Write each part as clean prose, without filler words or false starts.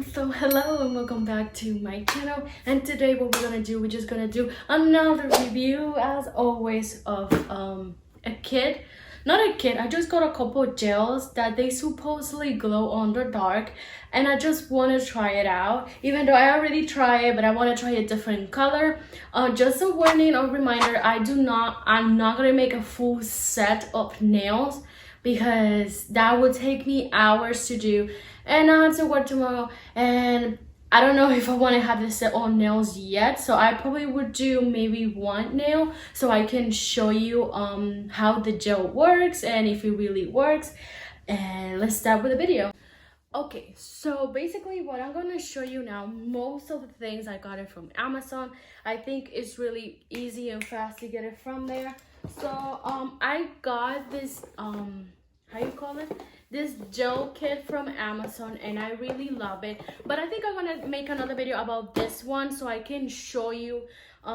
So hello and welcome back to my channel, and today what we're just gonna do another review as always of a kit. Not a kit, I just got a couple of gels that they supposedly glow on the dark, and I just want to try it out, even though I already tried it, but I want to try a different color. Just a warning or reminder, I'm not gonna make a full set of nails because that would take me hours to do, and I have to work tomorrow, and I don't know if I want to have this set on nails yet, so I probably would do maybe one nail so I can show you how the gel works and if it really works. And let's start with the video. Okay, so basically what I'm going to show you now, most of the things I got it from Amazon. I think it's really easy and fast to get it from there. So I got this how you call it, this gel kit from Amazon, and I really love it. But I think I'm gonna make another video about this one so I can show you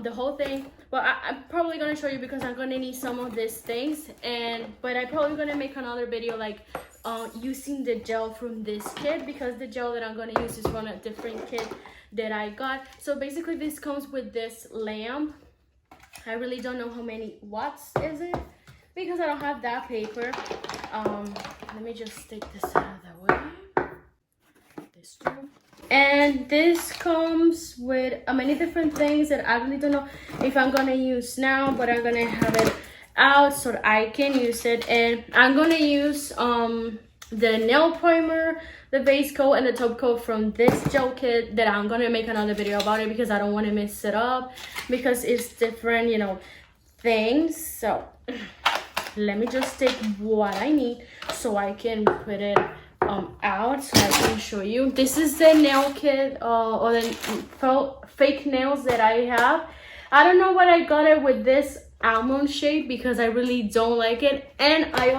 the whole thing. But I'm probably gonna show you because I'm gonna need some of these things, but I'm probably gonna make another video like using the gel from this kit, because the gel that I'm gonna use is from a different kit that I got. So basically this comes with this lamp. I really don't know how many watts is it because I don't have that paper. Let me just take this out of the way. This too. And this comes with many different things that I really don't know if I'm gonna use now, but I'm gonna have it out so that I can use it. And I'm gonna use the nail primer, the base coat, and the top coat from this gel kit that I'm gonna make another video about it because I don't want to mess it up because it's different, you know, things. So let me just take what I need so I can put it out so I can show you. This is the nail kit or the fake nails that I have. I don't know what I got it with this almond shape because I really don't like it, and I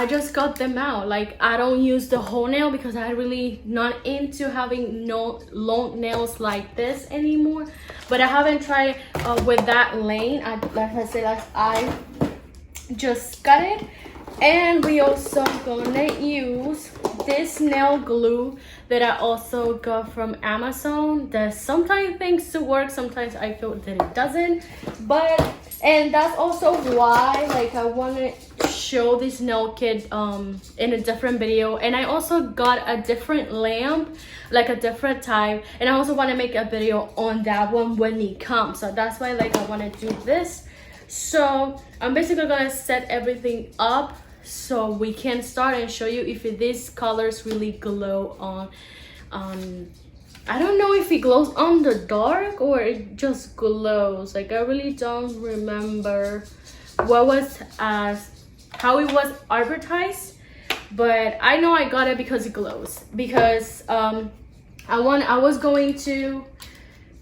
just got them out. Like, I don't use the whole nail because I really not into having no long nails like this anymore. But I haven't tried with that lane. Like I said, I just got it. And we also gonna use this nail glue that I also got from Amazon that sometimes thinks to work, sometimes I feel that it doesn't. And that's also why like I want to show this nail kit in a different video. And I also got a different lamp, like a different type, and I also want to make a video on that one when it comes. So that's why like I want to do this. So I'm basically gonna set everything up so we can start and show you if these colors really glow on I don't know if it glows on the dark or it just glows. Like, I really don't remember what was how it was advertised, but I know I got it because it glows. Because I was going to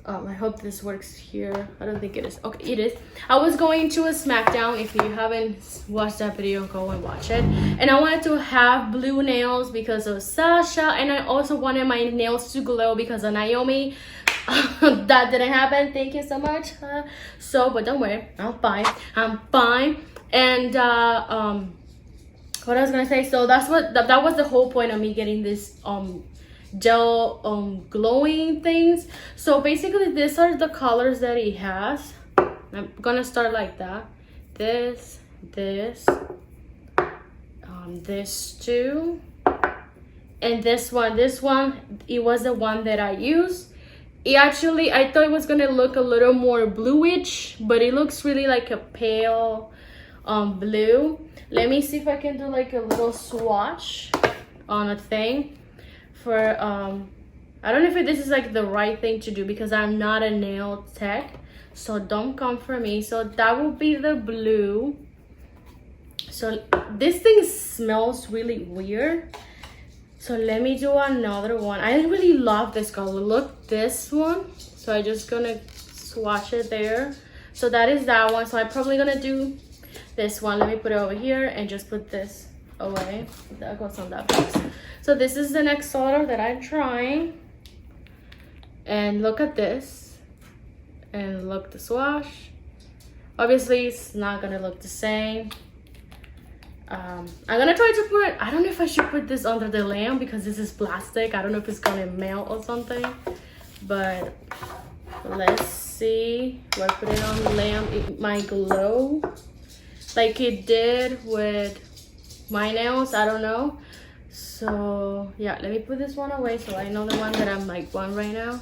I hope this works here. I don't think it is. Okay, it is. I was going to a SmackDown. If you haven't watched that video, go and watch it. And I wanted to have blue nails because of Sasha, and I also wanted my nails to glow because of Naomi. That didn't happen. Thank you so much. But don't worry, I'm fine. I'm fine. And what I was gonna say. So that was the whole point of me getting this gel glowing things. So basically these are the colors that it has. I'm gonna start like that. This too, and this one, it was the one that I used. I thought it was gonna look a little more bluish, but it looks really like a pale blue. Let me see if I can do like a little swatch on a thing. For I don't know if this is like the right thing to do because I'm not a nail tech, so don't come for me. So that will be the blue. So this thing smells really weird, so let me do another one. I really love this color. Look, this one. So I'm just gonna swatch it there. So that is that one. So I'm probably gonna do this one. Let me put it over here and just put this away. That goes on that box. So this is the next color that I'm trying, and look at this, and look the swatch. Obviously it's not gonna look the same. I'm gonna try to put, I don't know if I should put this under the lamp because this is plastic. I don't know if it's gonna melt or something, but let's see. If I put it on the lamp, it might glow like it did with my nails. I don't know. So yeah, let me put this one away so I know the one that I'm like on right now.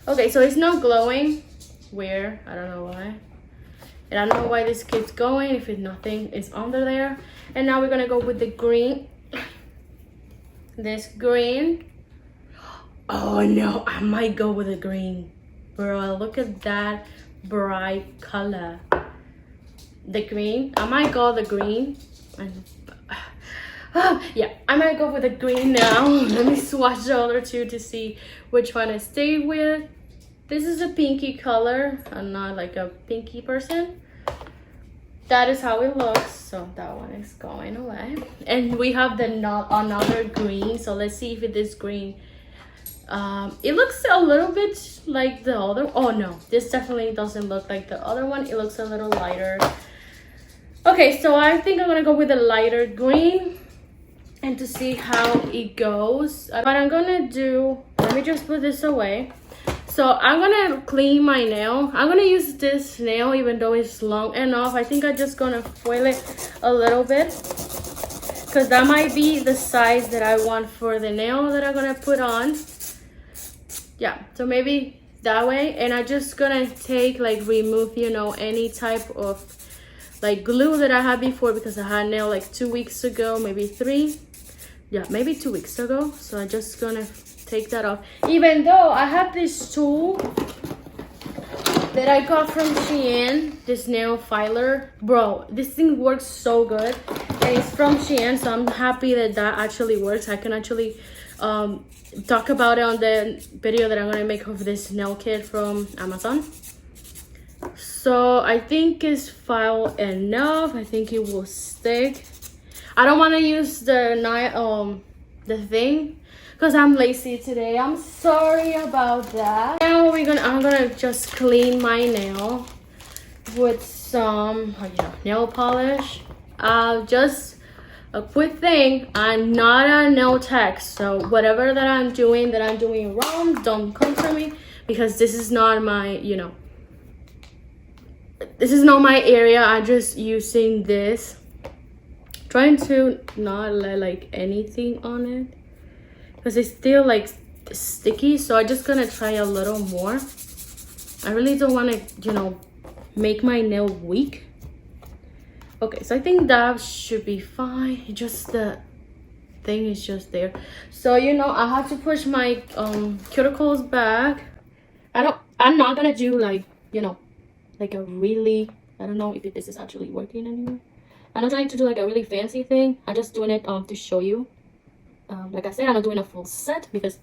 Okay, so it's not glowing. Weird, I don't know why. And I don't know why this keeps going if nothing is under there. And now we're gonna go with the green. This green. Oh no, I might go with the green. Bro, look at that bright color. The green, I might go the green. And yeah, I might go with the green now. Let me swatch the other two to see which one I stay with. This is a pinky color. I'm not like a pinky person. That is how it looks. So that one is going away. And we have the another green. So let's see if it is green. It looks a little bit like the other. Oh no, this definitely doesn't look like the other one. It looks a little lighter. Okay, so I think I'm gonna go with a lighter green and to see how it goes. What I'm gonna do, let me just put this away. So I'm gonna clean my nail. I'm gonna use this nail even though it's long enough. I think I'm just gonna foil it a little bit because that might be the size that I want for the nail that I'm gonna put on. Yeah, so maybe that way. And I'm just gonna take like remove, you know, any type of like glue that I had before because I had nail like 2 weeks ago, maybe 3. Yeah, maybe 2 weeks ago. So I'm just gonna take that off. Even though I have this tool that I got from Shein, this nail filer. Bro, this thing works so good. And it's from Shein, so I'm happy that that actually works. I can actually talk about it on the video that I'm gonna make of this nail kit from Amazon. So I think it's file enough. I think it will stick. I don't want to use the thing because I'm lazy today. I'm sorry about that. Now I'm gonna just clean my nail with some nail polish. Just a quick thing, I'm not a nail tech, so whatever that I'm doing wrong, don't come for me because this is not my, you know, this is not my area. I'm just using this, trying to not let like anything on it because it's still like sticky. So I'm just gonna try a little more. I really don't want to, you know, make my nail weak. Okay, so I think that should be fine. Just the thing is just there. So you know, I have to push my cuticles back. I'm not gonna do like, you know, like a really, I don't know if this is actually working anymore. I'm not trying to do like a really fancy thing. I'm just doing it to show you. Like I said, I'm not doing a full set because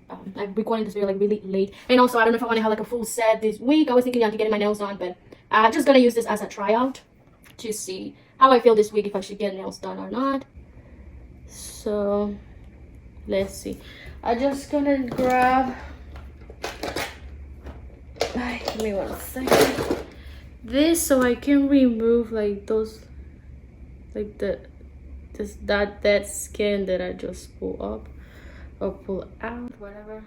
I'm recording this video like really late. And also I don't know if I want to have like a full set this week. I was thinking of getting my nails done, but I'm just gonna use this as a tryout to see how I feel this week, if I should get nails done or not. So let's see. I'm just gonna grab, give me 1 second, this so I can remove like those, like that dead skin that I just pull up or pull out, whatever.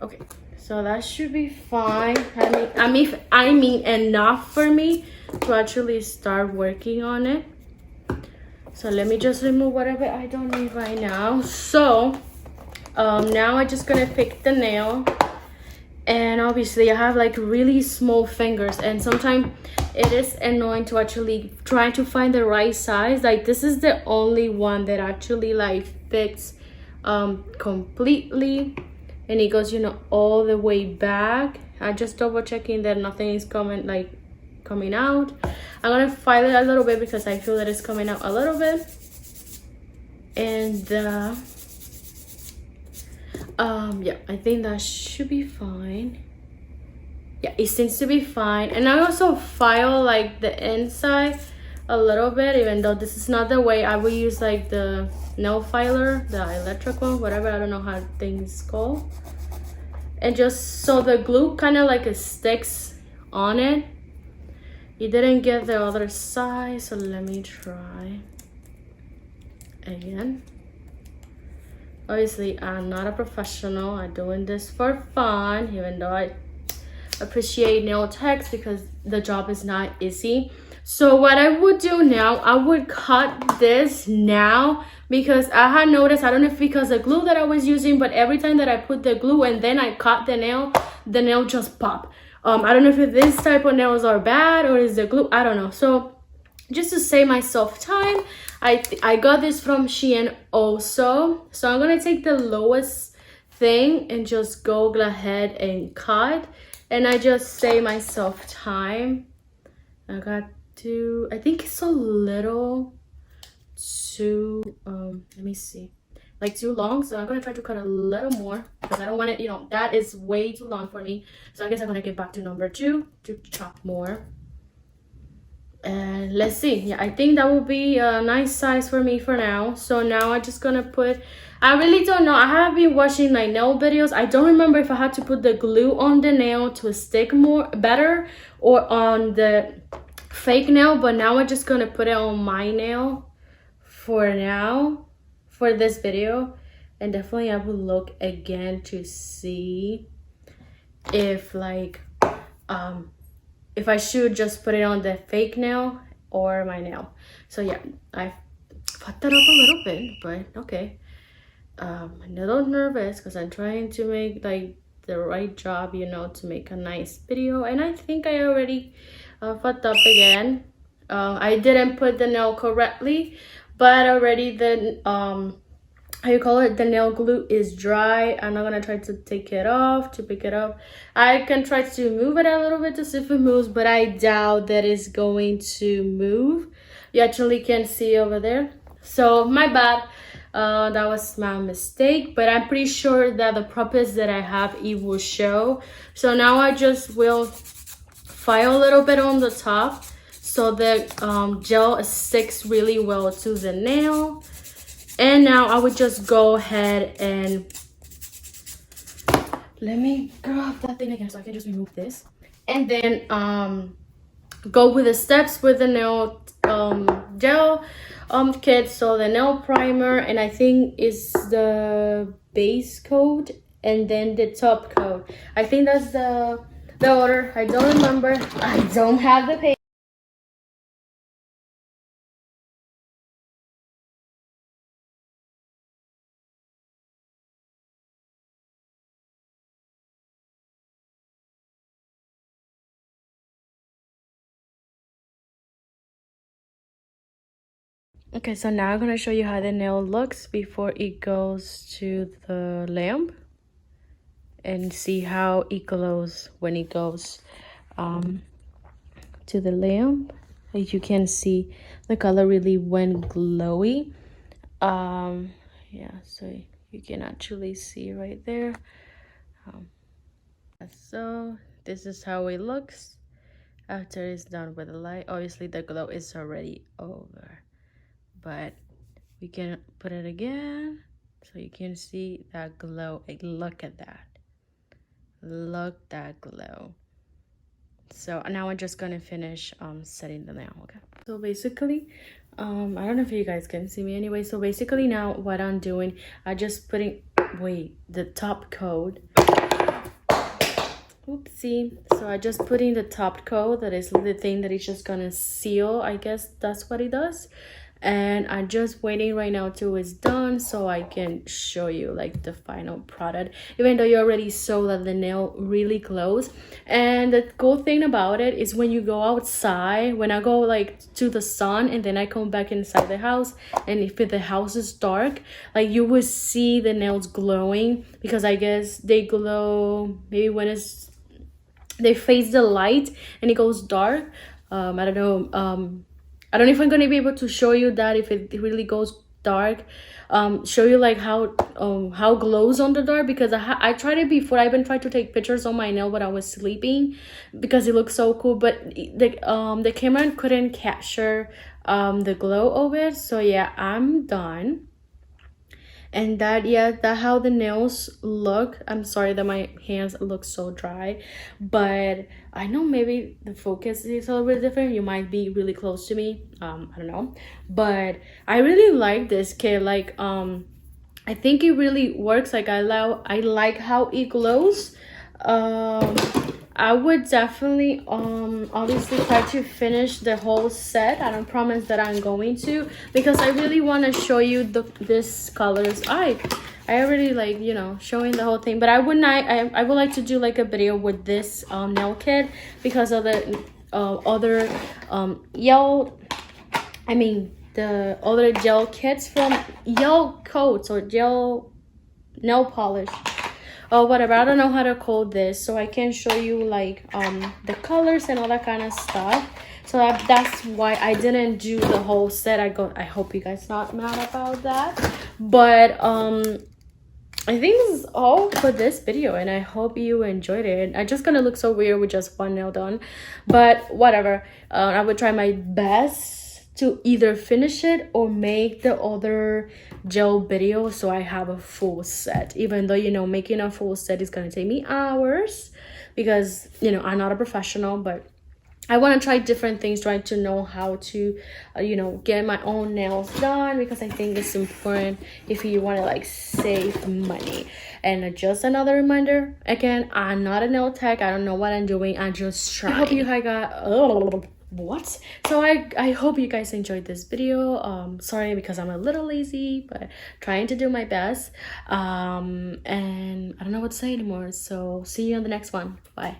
Okay, so that should be fine. I mean enough for me to actually start working on it. So let me just remove whatever I don't need right now. So now I'm just gonna pick the nail, and obviously I have like really small fingers, and sometimes it is annoying to actually try to find the right size. Like this is the only one that actually like fits completely, and it goes, you know, all the way back. I just double checking that nothing is coming out. I'm gonna file it a little bit because I feel that it's coming out a little bit. And yeah, I think that should be fine. Yeah, it seems to be fine. And I also file like the inside a little bit, even though this is not the way I would use like the nail filer, the electric one, whatever, I don't know how things called. And just so the glue kind of like it sticks on it. It didn't get the other side, so let me try again. Obviously, I'm not a professional. I'm doing this for fun, even though I appreciate nail techs because the job is not easy. So what I would do now, I would cut this now because I had noticed, I don't know if because the glue that I was using, but every time that I put the glue and then I cut the nail just pop. I don't know if this type of nails are bad or is the glue, I don't know. So just to save myself time, I got this from Shein also. So I'm gonna take the lowest thing and just go ahead and cut. And I just save myself time. I think it's a little too, let me see, like too long. So I'm gonna try to cut a little more because I don't want it, you know, that is way too long for me. So I guess I'm gonna get back to number 2 to chop more. And let's see. Yeah, I think that will be a nice size for me for now. So now I'm just gonna put, I really don't know, I have been watching like nail videos. I don't remember if I had to put the glue on the nail to stick more better or on the fake nail, but now I'm just gonna put it on my nail for now for this video. And definitely I will look again to see if like if I should just put it on the fake nail or my nail. So yeah, I fucked that up a little bit, but okay. I'm a little nervous because I'm trying to make like the right job, you know, to make a nice video. And I think I already fucked up again. I didn't put the nail correctly, but already the how you call it, the nail glue is dry. I'm not gonna try to take it off to pick it up. I can try to move it a little bit to see if it moves, but I doubt that it's going to move. You actually can see over there, so my bad. That was my mistake, but I'm pretty sure that the purpose that I have, it will show. So now I just will file a little bit on the top so the gel sticks really well to the nail. And now I would just go ahead and let me grab that thing again so I can just remove this. And then go with the steps with the nail gel kit. So the nail primer, and I think is the base coat and then the top coat. I think that's the order. I don't remember. I don't have the page. Okay, so now I'm gonna show you how the nail looks before it goes to the lamp, and see how it glows when it goes to the lamp. As you can see, the color really went glowy. Yeah, so you can actually see right there. So this is how it looks after it's done with the light. Obviously the glow is already over, but we can put it again so you can see that glow. Like, look at that, look that glow. So now I'm just gonna finish setting the nail. Okay, so basically I don't know if you guys can see me anyway. So basically now what I'm doing, I just putting the top coat. Oopsie. So I just put in the top coat. That is the thing that is just gonna seal, I guess that's what it does. And I'm just waiting right now till it's done so I can show you like the final product, even though you already saw that the nail really glows. And the cool thing about it is when you go outside, when I go like to the sun and then I come back inside the house, and if the house is dark, like you will see the nails glowing, because I guess they glow maybe when they face the light and it goes dark. I don't know. I don't know if I'm gonna be able to show you that if it really goes dark. Show you like how glows on the dark, because I tried it before. I even tried to take pictures on my nail when I was sleeping because it looks so cool, but the camera couldn't capture the glow of it. So yeah, I'm done. and that, yeah, that how the nails look. I'm sorry that my hands look so dry, but I know maybe the focus is a little bit different. You might be really close to me, I don't know, but I really like this kit. Like I think it really works. Like I like how it glows. I would definitely obviously try to finish the whole set. I don't promise that I'm going to, because I really want to show you this colors. I already, like, you know, showing the whole thing, but I would like to do like a video with this nail kit, because of the other the other gel kits from gel coats or gel nail polish or whatever. I don't know how to call this, so I can show you like the colors and all that kind of stuff. So that's why I didn't do the whole set. I hope you guys not mad about that, but I think this is all for this video, and I hope you enjoyed it. I'm just gonna look so weird with just one nail done, but whatever. I would try my best to either finish it or make the other gel video so I have a full set, even though, you know, making a full set is gonna take me hours, because, you know, I'm not a professional, but I want to try different things, trying to know how to you know, get my own nails done, because I think it's important if you want to like save money. And just another reminder, again, I'm not a nail tech. I don't know what I'm doing. I'm just trying. I hope you got what? So I hope you guys enjoyed this video. Sorry because I'm a little lazy, but trying to do my best. And I don't know what to say anymore, so see you on the next one. Bye.